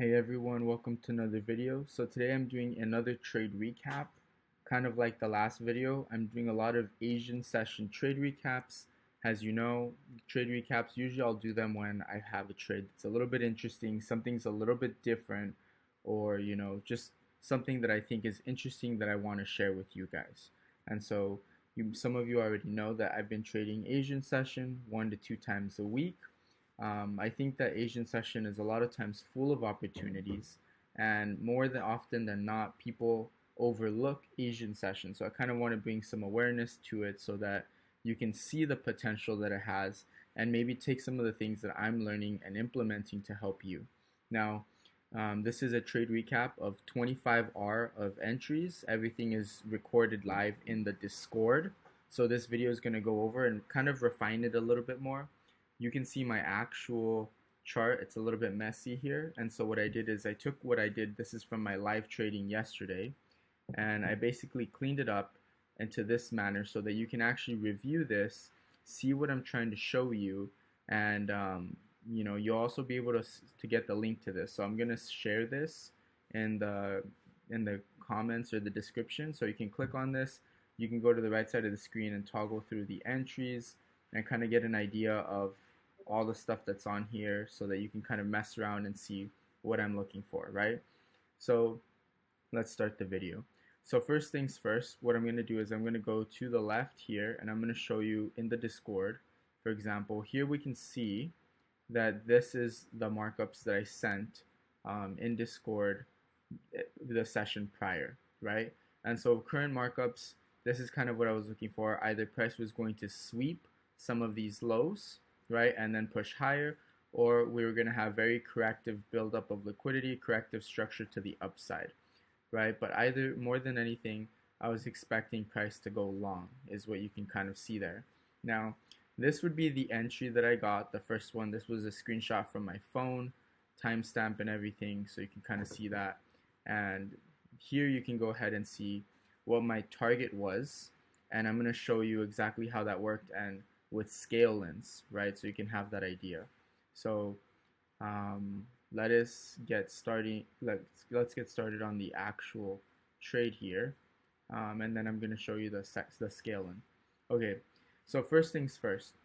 Hey everyone, welcome to another video. So today I'm doing another trade recap. Kind of like the last video, I'm doing a lot of Asian session trade recaps. As you know, trade recaps, usually I'll do them when I have a trade that's a little bit interesting, something's a little bit different, or just something that I think is interesting that I want to share with you guys. And so some of you already know that I've been trading Asian session 1 to 2 times a week. I think that Asian session is a lot of times full of opportunities, and more than often than not, people overlook Asian session. So I kind of want to bring some awareness to it so that you can see the potential that it has and maybe take some of the things that I'm learning and implementing to help you. Now, this is a trade recap of 25R of entries. Everything is recorded live in the Discord. So this video is going to go over and kind of refine it a little bit more. You can see my actual chart. It's a little bit messy here. And so what I did is I took what I did. This is from my live trading yesterday. And I basically cleaned it up into this manner so that you can actually review this, see what I'm trying to show you, and you'll also be able to get the link to this. So I'm gonna share this in the comments or the description. So you can click on this. You can go to the right side of the screen and toggle through the entries and kind of get an idea of all the stuff that's on here so that you can kind of mess around and see what I'm looking for, right? So let's start the video. So first things first, what I'm going to do is I'm going to go to the left here and I'm going to show you in the Discord. For example, here we can see that this is the markups that I sent in Discord the session prior, right? And so current markups, this is kind of what I was looking for. Either price was going to sweep some of these lows, right, and then push higher, or we were going to have very corrective buildup of liquidity, corrective structure to the upside, right? But either, more than anything, I was expecting price to go long, is what you can kind of see there. Now, this would be the entry that I got, the first one. This was a screenshot from my phone, timestamp and everything, so you can kind of see that. And here you can go ahead and see what my target was, and I'm going to show you exactly how that worked and with scale ins, right? So you can have that idea. So let us get started. Let's get started on the actual trade here, and then I'm going to show you the scale in. Okay, so first things first.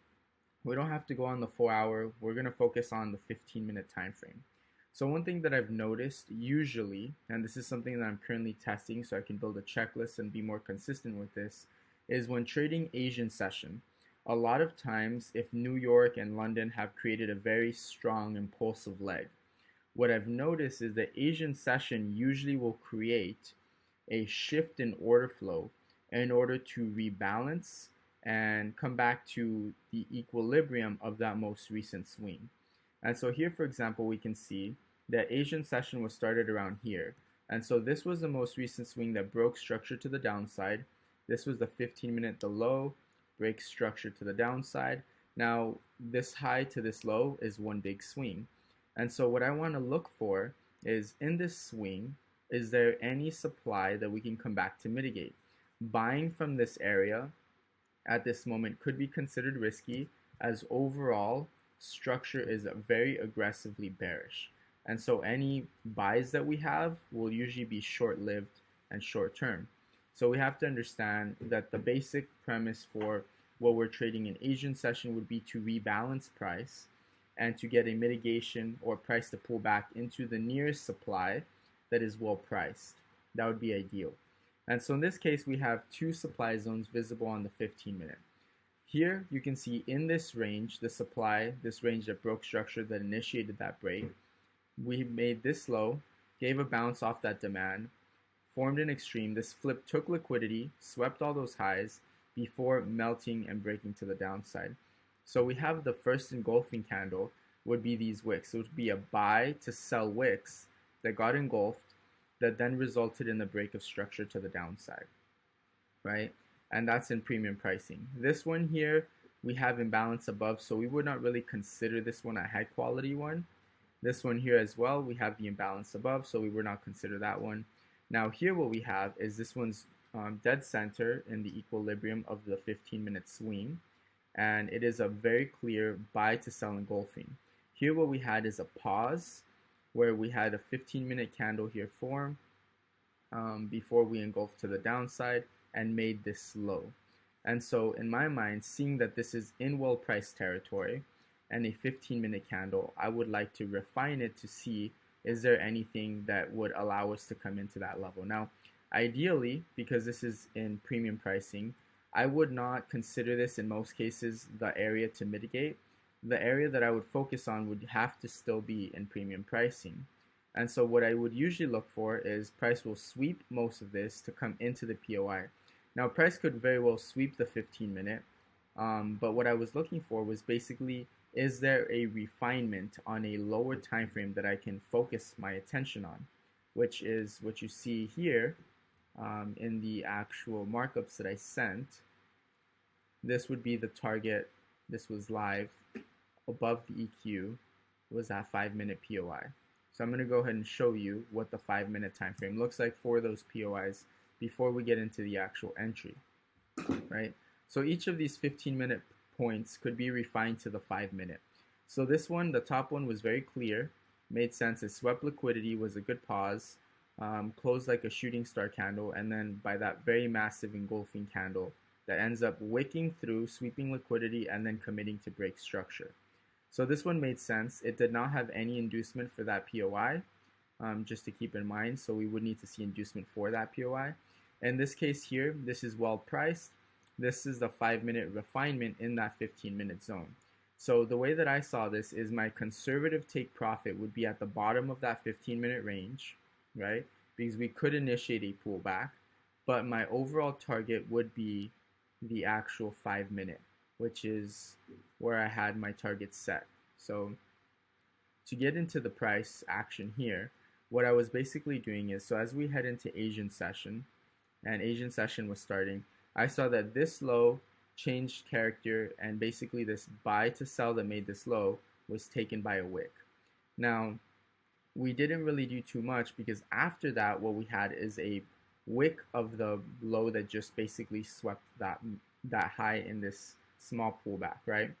We don't have to go on the 4-hour. We're going to focus on the 15-minute time frame. So one thing that I've noticed usually, and this is something that I'm currently testing so I can build a checklist and be more consistent with this, is when trading Asian session, a lot of times if New York and London have created a very strong impulsive leg, what I've noticed is that Asian session usually will create a shift in order flow in order to rebalance and come back to the equilibrium of that most recent swing. And so here, for example, we can see that Asian session was started around here. And so this was the most recent swing that broke structure to the downside. This was the 15-minute, the low, breaks structure to the downside. Now, this high to this low is one big swing. And so what I want to look for is in this swing, is there any supply that we can come back to mitigate? Buying from this area at this moment could be considered risky, as overall structure is very aggressively bearish. And so any buys that we have will usually be short-lived and short-term. So we have to understand that the basic premise for what we're trading in Asian session would be to rebalance price and to get a mitigation or price to pull back into the nearest supply that is well priced. That would be ideal. And so in this case, we have two supply zones visible on the 15-minute. Here you can see in this range, the supply, this range that broke structure that initiated that break, we made this low, gave a bounce off that demand, formed an extreme. This flip took liquidity, swept all those highs before melting and breaking to the downside. So we have the first engulfing candle would be these wicks. It would be a buy to sell wicks that got engulfed that then resulted in the break of structure to the downside, right? And that's in premium pricing. This one here, we have imbalance above, so we would not really consider this one a high quality one. This one here as well, we have the imbalance above, so we would not consider that one. Now here what we have is this one's dead center in the equilibrium of the 15-minute swing, and it is a very clear buy to sell engulfing. Here what we had is a pause where we had a 15-minute candle here form before we engulfed to the downside and made this low. And so in my mind, seeing that this is in well-priced territory and a 15-minute candle, I would like to refine it to see, is there anything that would allow us to come into that level. Now, ideally, because this is in premium pricing, I would not consider this in most cases the area to mitigate. The area that I would focus on would have to still be in premium pricing. And so what I would usually look for is price will sweep most of this to come into the POI. Now, price could very well sweep the 15-minute, but what I was looking for was basically, is there a refinement on a lower time frame that I can focus my attention on, which is what you see here in the actual markups that I sent. This would be the target. This was live. Above the EQ was that 5-minute POI. So I'm going to go ahead and show you what the 5-minute time frame looks like for those POIs before we get into the actual entry, right? So each of these 15-minute points could be refined to the 5-minute. So this one, the top one, was very clear, made sense. It swept liquidity, was a good pause, closed like a shooting star candle, and then by that very massive engulfing candle that ends up wicking through, sweeping liquidity, and then committing to break structure. So this one made sense. It did not have any inducement for that POI, just to keep in mind. So we would need to see inducement for that POI. In this case here, this is well priced. This is the 5-minute refinement in that 15-minute zone. So the way that I saw this is my conservative take profit would be at the bottom of that 15-minute range, right? Because we could initiate a pullback, but my overall target would be the actual 5-minute, which is where I had my target set. So to get into the price action here, what I was basically doing is, so as we head into Asian session, and Asian session was starting, I saw that this low changed character, and basically this buy to sell that made this low was taken by a wick. Now, we didn't really do too much because after that, what we had is a wick of the low that just basically swept that high in this small pullback, right?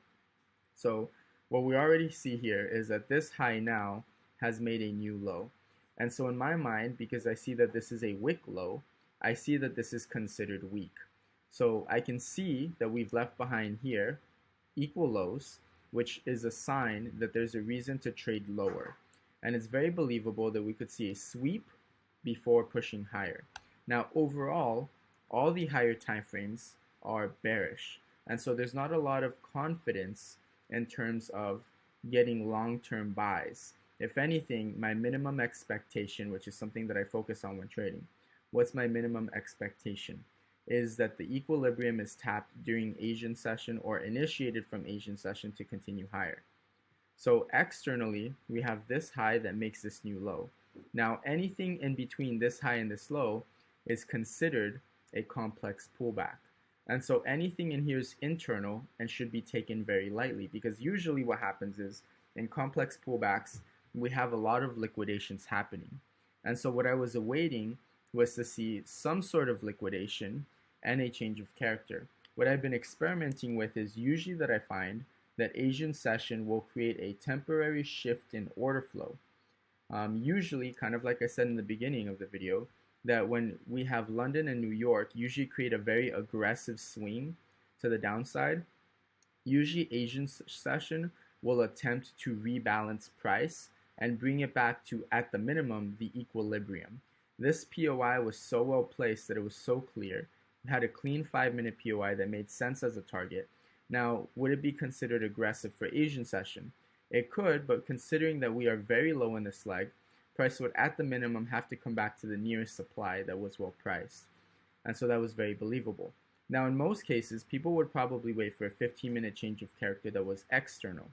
So what we already see here is that this high now has made a new low. And so in my mind, because I see that this is a wick low, I see that this is considered weak. So I can see that we've left behind here equal lows, which is a sign that there's a reason to trade lower. And it's very believable that we could see a sweep before pushing higher. Now overall, all the higher time frames are bearish. And so there's not a lot of confidence in terms of getting long-term buys. If anything, my minimum expectation, which is something that I focus on when trading, what's my minimum expectation? Is that the equilibrium is tapped during Asian session or initiated from Asian session to continue higher. So externally, we have this high that makes this new low. Now anything in between this high and this low is considered a complex pullback. And so anything in here is internal and should be taken very lightly, because usually what happens is in complex pullbacks, we have a lot of liquidations happening. And so what I was awaiting was to see some sort of liquidation and a change of character. What I've been experimenting with is usually that I find that Asian session will create a temporary shift in order flow. Usually, kind of like I said in the beginning of the video, that when we have London and New York usually create a very aggressive swing to the downside, usually Asian session will attempt to rebalance price and bring it back to, at the minimum, the equilibrium. This POI was so well placed that it was so clear. It had a clean 5-minute POI that made sense as a target. Now, would it be considered aggressive for Asian session? It could, but considering that we are very low in this leg, price would at the minimum have to come back to the nearest supply that was well priced. And so that was very believable. Now in most cases, people would probably wait for a 15-minute change of character that was external.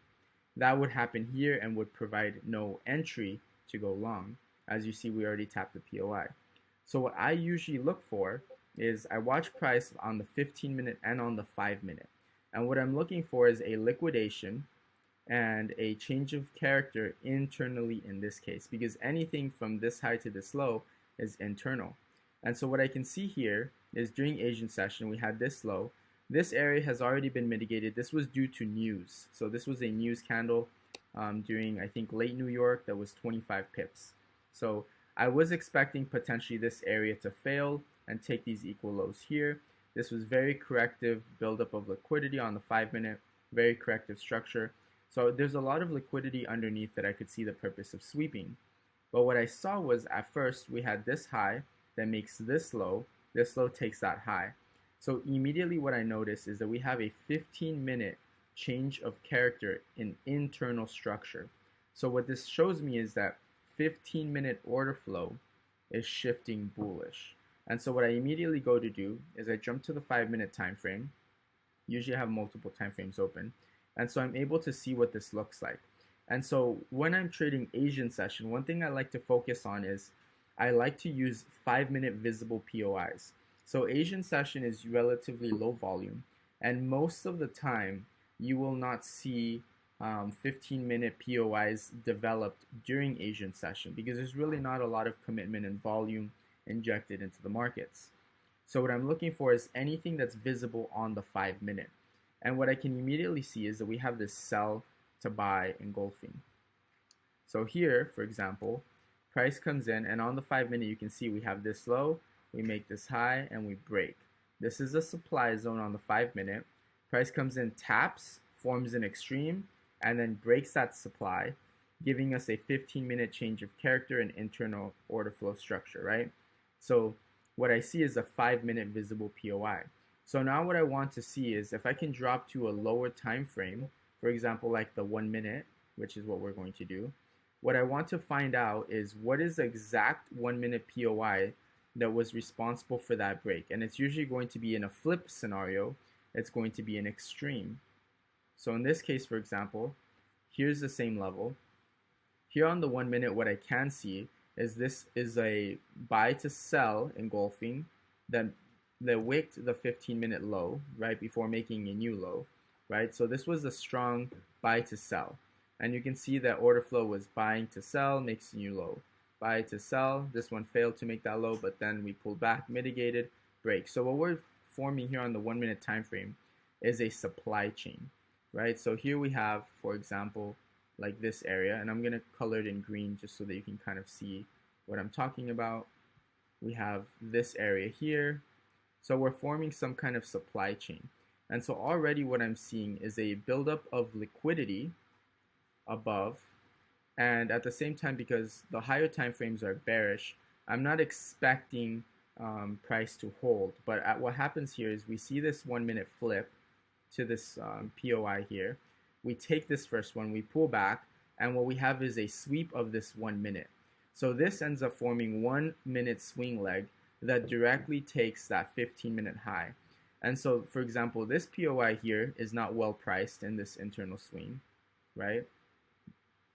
That would happen here and would provide no entry to go long. As you see, we already tapped the POI. So what I usually look for is I watch price on the 15-minute and on the 5-minute. And what I'm looking for is a liquidation and a change of character internally in this case, because anything from this high to this low is internal. And so what I can see here is during Asian session, we had this low. This area has already been mitigated. This was due to news. So this was a news candle during, I think, late New York that was 25 pips. So I was expecting potentially this area to fail and take these equal lows here. This was very corrective buildup of liquidity on the 5-minute, very corrective structure. So there's a lot of liquidity underneath that I could see the purpose of sweeping. But what I saw was at first we had this high that makes this low takes that high. So immediately what I noticed is that we have a 15-minute change of character in internal structure. So what this shows me is that 15-minute order flow is shifting bullish. And so what I immediately go to do is I jump to the 5-minute time frame. Usually I have multiple time frames open. And so I'm able to see what this looks like. And so when I'm trading Asian session, one thing I like to focus on is I like to use 5-minute visible POIs. So Asian session is relatively low volume, and most of the time you will not see 15-minute POIs developed during Asian session because there's really not a lot of commitment and volume injected into the markets. So what I'm looking for is anything that's visible on the 5-minute. And what I can immediately see is that we have this sell to buy engulfing. So here, for example, price comes in, and on the 5-minute you can see we have this low, we make this high, and we break. This is a supply zone on the 5-minute. Price comes in, taps, forms an extreme, and then breaks that supply, giving us a 15-minute change of character and internal order flow structure, right? So what I see is a 5-minute visible POI. So now what I want to see is if I can drop to a lower time frame, for example, like the 1-minute, which is what we're going to do, what I want to find out is what is the exact 1-minute POI that was responsible for that break. And it's usually going to be in a flip scenario, it's going to be an extreme. So in this case, for example, here's the same level. Here on the 1-minute, what I can see is this is a buy to sell engulfing that wicked the 15-minute low right before making a new low, right? So this was a strong buy to sell. And you can see that order flow was buying to sell, makes a new low. Buy to sell, this one failed to make that low, but then we pulled back, mitigated, break. So what we're forming here on the 1-minute time frame is a supply chain, right? So here we have, for example, like this area, and I'm going to color it in green just so that you can kind of see what I'm talking about. We have this area here. So we're forming some kind of supply chain. And so already what I'm seeing is a buildup of liquidity above, and at the same time, because the higher time frames are bearish, I'm not expecting price to hold. But what happens here is we see this 1-minute flip to this POI here. We take this first one, we pull back, and what we have is a sweep of this 1-minute. So this ends up forming 1-minute swing leg that directly takes that 15-minute high. And so, for example, this POI here is not well priced in this internal swing, right?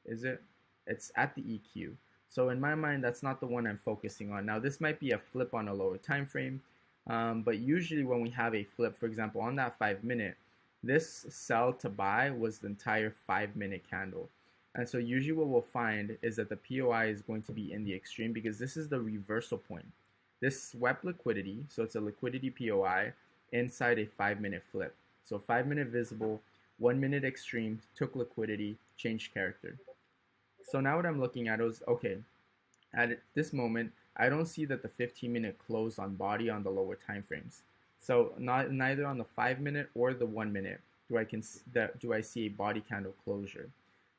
Is it? It's at the EQ. So in my mind, that's not the one I'm focusing on. Now, this might be a flip on a lower time frame, but usually when we have a flip, for example, on that 5-minute, this sell to buy was the entire 5-minute candle. And so usually what we'll find is that the POI is going to be in the extreme because this is the reversal point. This swept liquidity, so it's a liquidity POI inside a 5-minute flip. So 5-minute visible, 1-minute extreme, took liquidity, changed character. So now what I'm looking at is, okay, at this moment, I don't see that the 15-minute closed on body on the lower time frames. So neither on the 5-minute or the 1-minute do I see a body candle closure.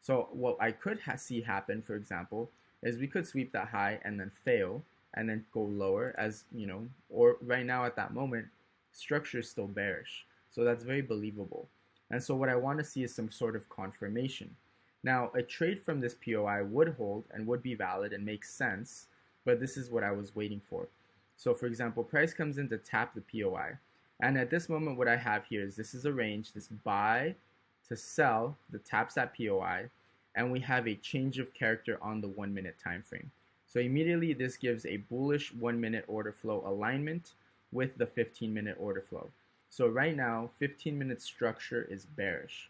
So what I could see happen, for example, is we could sweep that high and then fail and then go lower, as you know, or right now at that moment, structure is still bearish. So that's very believable. And so what I want to see is some sort of confirmation. Now, a trade from this POI would hold and would be valid and make sense, but this is what I was waiting for. So for example, price comes in to tap the POI. And at this moment, what I have here is this is a range, this buy to sell that taps that POI, and we have a change of character on the 1-minute time frame. So immediately this gives a bullish 1-minute order flow alignment with the 15-minute order flow. So right now, 15-minute structure is bearish.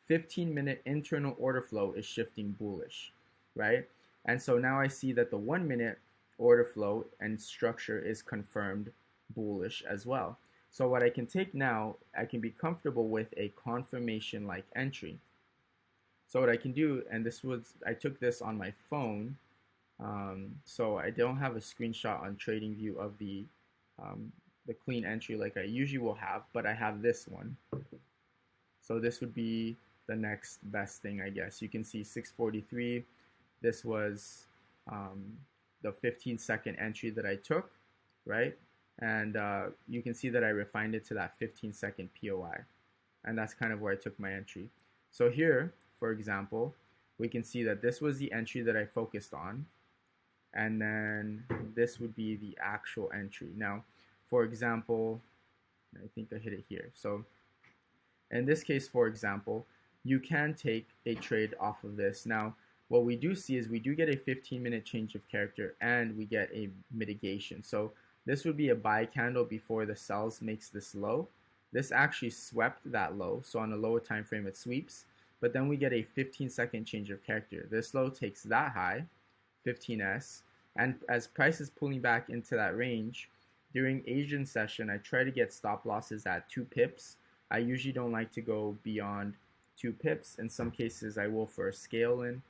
15-minute internal order flow is shifting bullish, right? And so now I see that the 1-minute order flow and structure is confirmed bullish as well. So what I can take now, I can be comfortable with a confirmation like entry. So what I can do, and I took this on my phone, so I don't have a screenshot on TradingView of the clean entry like I usually will have, but I have this one. So this would be the next best thing, I guess. You can see 643. This was the 15-second entry that I took, right? And you can see that I refined it to that 15-second POI. And that's kind of where I took my entry. So here, for example, we can see that this was the entry that I focused on. And then this would be the actual entry. Now, for example, I think I hit it here. So in this case, for example, you can take a trade off of this. Now, what we do see is we do get a 15-minute change of character and we get a mitigation. So this would be a buy candle before the sells makes this low. This actually swept that low. So on a lower time frame, it sweeps. But then we get a 15-second change of character. This low takes that high, 15S. And as price is pulling back into that range, during Asian session, I try to get stop losses at 2 pips. I usually don't like to go beyond 2 pips. In some cases, I will for a scale in.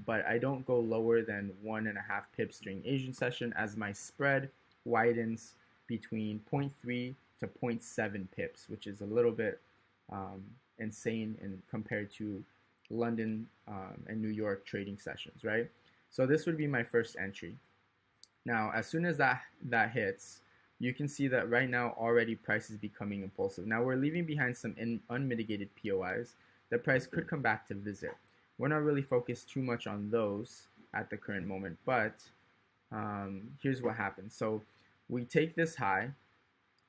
But I don't go lower than 1.5 pips during Asian session as my spread widens between 0.3 to 0.7 pips, which is a little bit insane compared to London and New York trading sessions, right? So this would be my first entry. Now, as soon as that hits, you can see that right now already price is becoming impulsive. Now we're leaving behind some unmitigated POIs. The price could come back to visit. We're not really focused too much on those at the current moment, but here's what happens. So we take this high,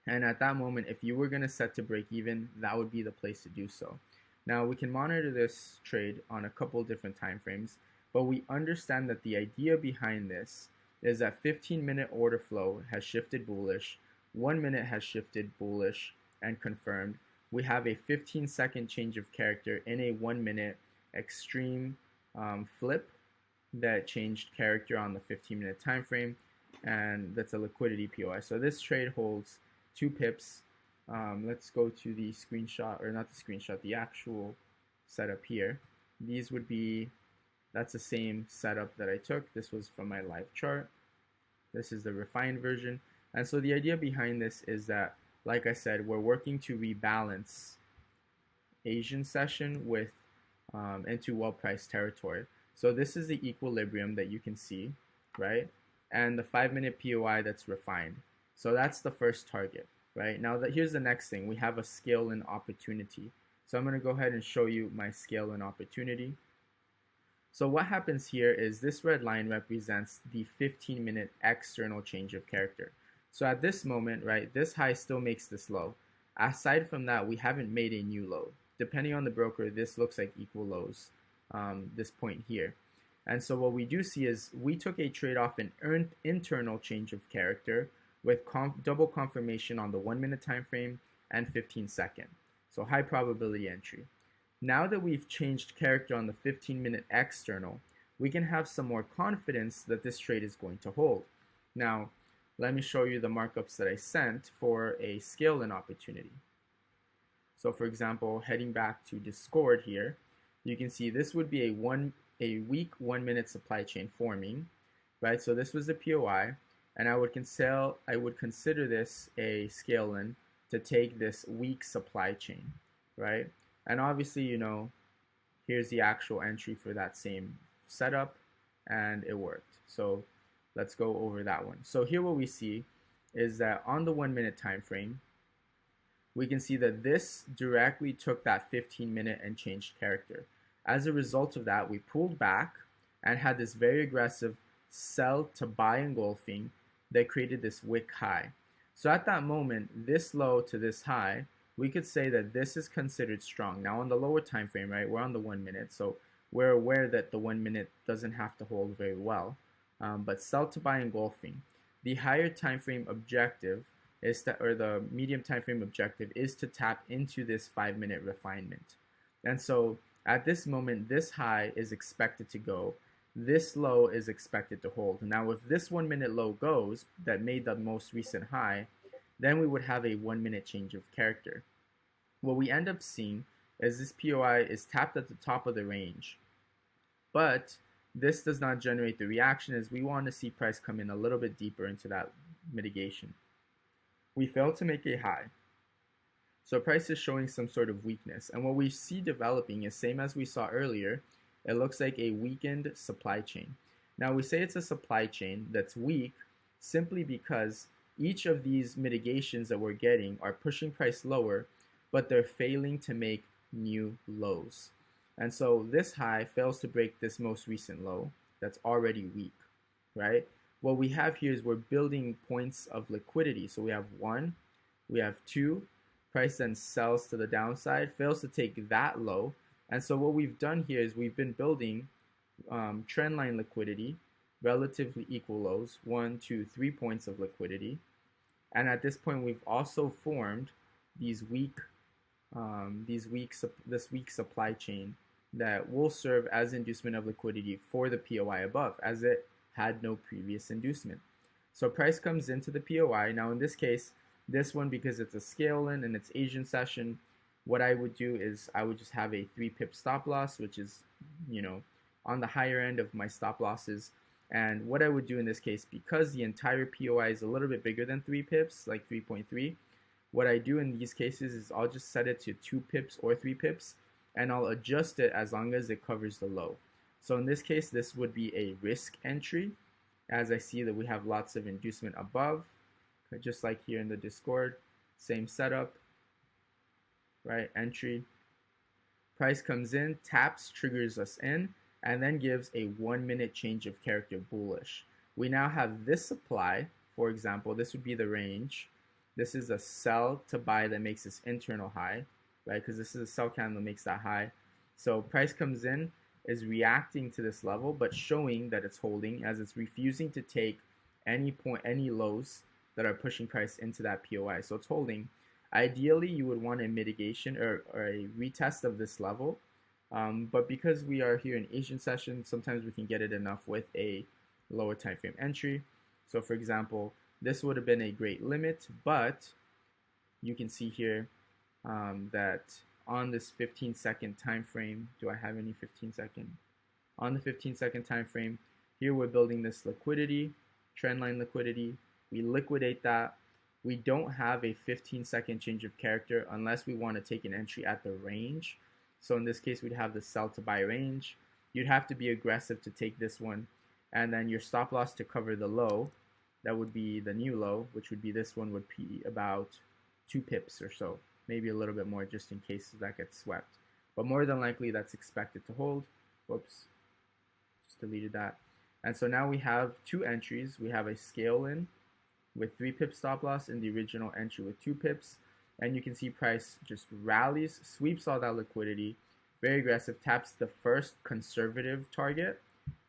and at that moment, if you were going to set to break even, that would be the place to do so. Now we can monitor this trade on a couple different time frames, but we understand that the idea behind this is that 15-minute order flow has shifted bullish, 1 minute has shifted bullish and confirmed. We have a 15-second change of character in a 1 minute extreme flip that changed character on the 15-minute time frame, and that's a liquidity POI. So this trade holds 2 pips. Let's go to the screenshot, or not the screenshot, the actual setup here. These would be, that's the same setup that I took. This was from my live chart. This is the refined version. And so the idea behind this is that, like I said, we're working to rebalance Asian session with into well-priced territory. So this is the equilibrium that you can see, right? And the 5-minute POI that's refined. So that's the first target, right? Now here's the next thing. We have a scale in opportunity. So I'm going to go ahead and show you my scale in opportunity. So what happens here is this red line represents the 15-minute external change of character. So at this moment, right, this high still makes this low. Aside from that, we haven't made a new low. Depending on the broker, this looks like equal lows, this point here. And so what we do see is we took a trade-off in internal change of character with double confirmation on the 1 minute time frame and 15-second. So high probability entry. Now that we've changed character on the 15-minute external, we can have some more confidence that this trade is going to hold. Now, let me show you the markups that I sent for a scale in opportunity. So for example, heading back to Discord here, you can see this would be a weak 1 minute supply chain forming, right? So this was the POI, and I would consider this a scale in to take this weak supply chain, right? And obviously, you know, here's the actual entry for that same setup, and it worked. So let's go over that one. So here what we see is that on the 1 minute time frame, we can see that this directly took that 15-minute and changed character. As a result of that, we pulled back and had this very aggressive sell to buy engulfing that created this wick high. So at that moment, this low to this high, we could say that this is considered strong. Now on the lower time frame, right, we're on the 1 minute, so we're aware that the 1 minute doesn't have to hold very well. But sell to buy engulfing, the higher time frame objective is to, or the medium time frame objective is to tap into this 5 minute refinement. And so at this moment, this high is expected to go. This low is expected to hold. Now, if this 1 minute low goes, that made the most recent high, then we would have a 1 minute change of character. What we end up seeing is this POI is tapped at the top of the range. But this does not generate the reaction as we want to see price come in a little bit deeper into that mitigation. We failed to make a high. So price is showing some sort of weakness. And what we see developing is same as we saw earlier. It looks like a weakened supply chain. Now we say it's a supply chain that's weak simply because each of these mitigations that we're getting are pushing price lower, but they're failing to make new lows. And so this high fails to break this most recent low that's already weak, right? What we have here is we're building points of liquidity. So we have 1, we have 2, price then sells to the downside, fails to take that low. And so what we've done here is we've been building trend line liquidity, relatively equal lows, 1, 2, 3 points of liquidity. And at this point, we've also formed this weak supply chain that will serve as inducement of liquidity for the POI above, as it had no previous inducement. So price comes into the POI. Now in this case, this one, because it's a scale in and it's Asian session, what I would do is I would just have a 3 pip stop loss, which is, on the higher end of my stop losses. And what I would do in this case, because the entire POI is a little bit bigger than 3 pips, like 3.3, what I do in these cases is I'll just set it to 2 pips or 3 pips, and I'll adjust it as long as it covers the low. So in this case, this would be a risk entry, as I see that we have lots of inducement above, just like here in the Discord, same setup, right? Entry. Price comes in, taps, triggers us in, and then gives a 1 minute change of character bullish. We now have this supply, for example, this would be the range. This is a sell to buy that makes this internal high, right? Because this is a sell candle that makes that high. So price comes in, is reacting to this level, but showing that it's holding as it's refusing to take any lows that are pushing price into that POI. So it's holding. Ideally, you would want a mitigation or a retest of this level. But because we are here in Asian session, sometimes we can get it enough with a lower time frame entry. So for example, this would have been a great limit, but you can see here that on this 15-second time frame, do I have any 15-second? On the 15-second time frame, here we're building this liquidity, trendline liquidity. We liquidate that. We don't have a 15-second change of character unless we want to take an entry at the range. So in this case, we'd have the sell to buy range. You'd have to be aggressive to take this one. And then your stop loss to cover the low, that would be the new low, which would be this one, would be about 2 pips or so. Maybe a little bit more just in case that gets swept. But more than likely, that's expected to hold. Whoops, just deleted that. And so now we have 2 entries. We have a scale in with 3 pip stop loss in the original entry with 2 pips. And you can see price just rallies, sweeps all that liquidity, very aggressive, taps the first conservative target,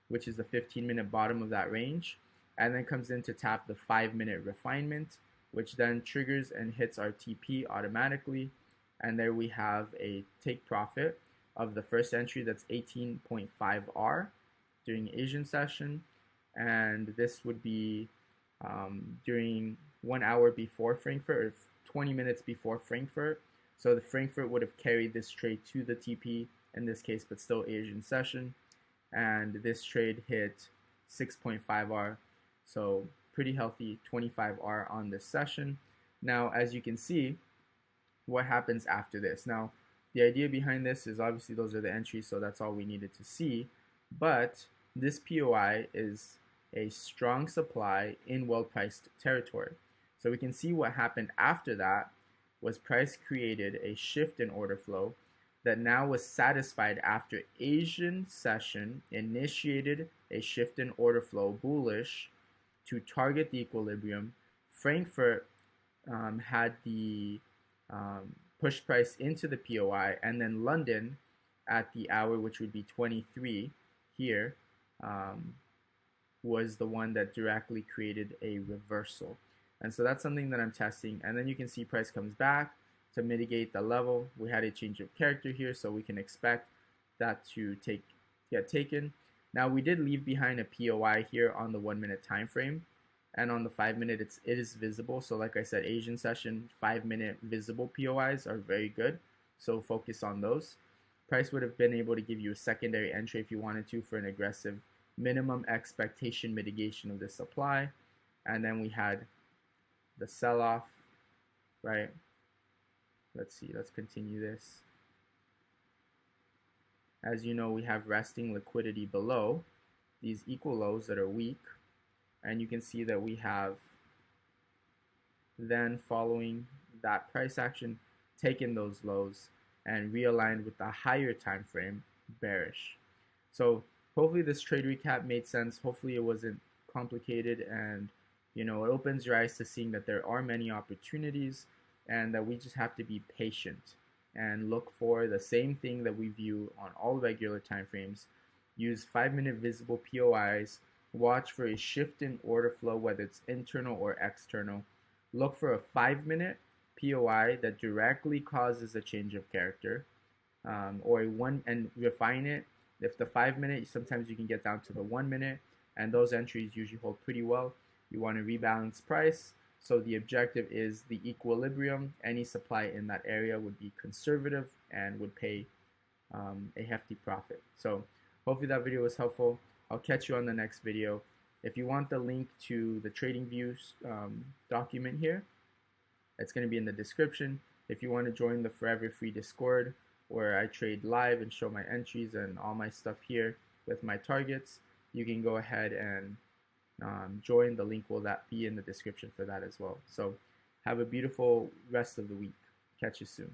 which is the 15-minute bottom of that range, and then comes in to tap the 5-minute refinement, which then triggers and hits our TP automatically. And there we have a take profit of the first entry that's 18.5R during Asian session. And this would be during 1 hour before Frankfurt, or 20 minutes before Frankfurt. So the Frankfurt would have carried this trade to the TP in this case, but still Asian session. And this trade hit 6.5R. So pretty healthy 25R on this session. Now, as you can see, what happens after this? Now, the idea behind this is obviously those are the entries, so that's all we needed to see. But this POI is a strong supply in well-priced territory. So we can see what happened after that was price created a shift in order flow that now was satisfied after Asian session initiated a shift in order flow bullish to target the equilibrium. Frankfurt had the push price into the POI, and then London at the hour, which would be 23 here, was the one that directly created a reversal. And so that's something that I'm testing. And then you can see price comes back to mitigate the level. We had a change of character here, so we can expect that to get taken. Now we did leave behind a POI here on the 1 minute time frame, and on the 5 minute it is visible. So like I said, Asian session 5 minute visible POIs are very good. so focus on those. Price would have been able to give you a secondary entry if you wanted to for an aggressive minimum expectation mitigation of the supply. And then we had the sell-off, right? Let's see, let's continue this. As you know, we have resting liquidity below these equal lows that are weak, and you can see that we have then, following that price action, taken those lows and realigned with the higher time frame, bearish. So hopefully this trade recap made sense. Hopefully it wasn't complicated, and it opens your eyes to seeing that there are many opportunities and that we just have to be patient and look for the same thing that we view on all regular time frames. Use 5-minute visible POIs. Watch for a shift in order flow, whether it's internal or external. Look for a 5-minute POI that directly causes a change of character, or and refine it. If the 5-minute, sometimes you can get down to the 1-minute, and those entries usually hold pretty well. You want to rebalance price. So the objective is the equilibrium. Any supply in that area would be conservative and would pay a hefty profit. So hopefully that video was helpful. I'll catch you on the next video. If you want the link to the trading views document here, it's going to be in the description. If you want to join the forever free Discord, where I trade live and show my entries and all my stuff here with my targets, you can go ahead and join. The link will be in the description for that as well. So have a beautiful rest of the week. Catch you soon.